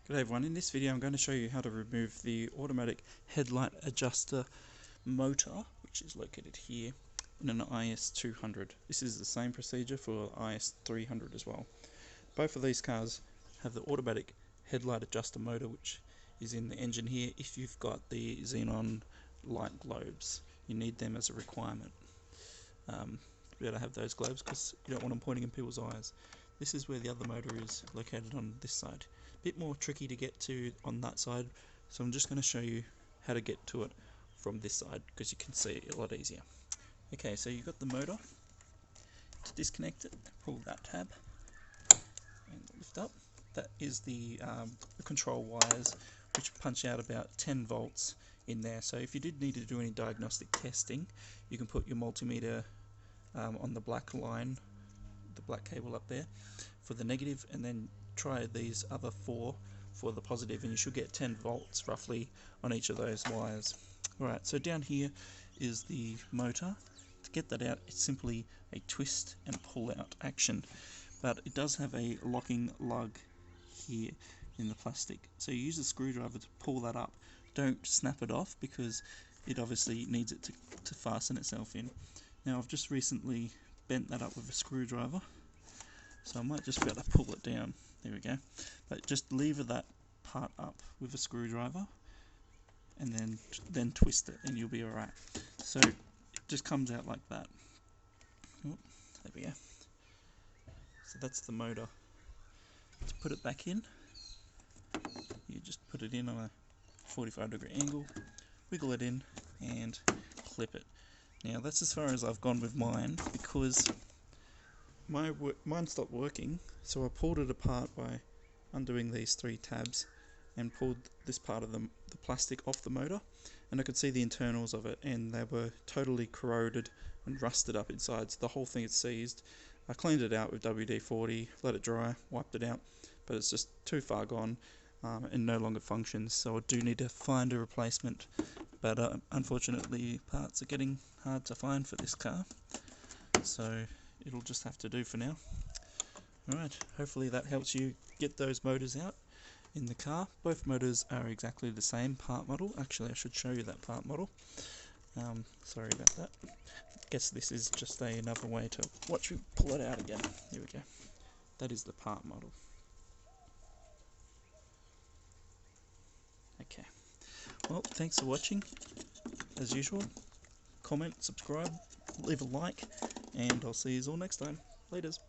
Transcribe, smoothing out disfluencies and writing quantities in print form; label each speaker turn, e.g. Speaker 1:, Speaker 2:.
Speaker 1: G'day everyone, in this video I'm going to show you how to remove the automatic headlight adjuster motor, which is located here in an is200. This is the same procedure for is300 as well. Both of these cars have the automatic headlight adjuster motor, which is in the engine here. If you've got the xenon light globes, you need them as a requirement to be able to have those globes, because you don't want them pointing in people's eyes. This is where the other motor is located on this side. Bit more tricky to get to on that side, so I'm just going to show you how to get to it from this side, because you can see it a lot easier. Okay, so you've got the motor. To disconnect it, pull that tab and lift up. That is the control wires, which punch out about 10 volts in there. So if you did need to do any diagnostic testing, you can put your multimeter on the black line, the black cable up there, for the negative, and then try these other four for the positive, and you should get 10 volts roughly on each of those wires. Alright, so down here is the motor. To get that out, it's simply a twist and pull out action, but it does have a locking lug here in the plastic, so you use a screwdriver to pull that up. Don't snap it off, because it obviously needs it to fasten itself in. Now I've just recently bent that up with a screwdriver, so I might just be able to pull it down. There we go. But just lever that part up with a screwdriver, and then twist it, and you'll be alright. So it just comes out like that. Oh, there we go. So that's the motor. To put it back in, you just put it in on a 45-degree angle, wiggle it in, and clip it. Now that's as far as I've gone with mine, because mine stopped working, so I pulled it apart by undoing these 3 tabs and pulled this part of the plastic off the motor, and I could see the internals of it, and they were totally corroded and rusted up inside, so the whole thing is seized. I cleaned it out with WD-40, let it dry, wiped it out, but it's just too far gone and no longer functions, so I do need to find a replacement, but unfortunately parts are getting hard to find for this car, so it'll just have to do for now. Alright, hopefully that helps you get those motors out in the car. Both motors are exactly the same part model. Actually, I should show you that part model. Sorry about that. I guess this is just another way to watch me pull it out again. Here we go. That is the part model. Okay. Well, thanks for watching. As usual, comment, subscribe, leave a like, and I'll see you all next time. Laters.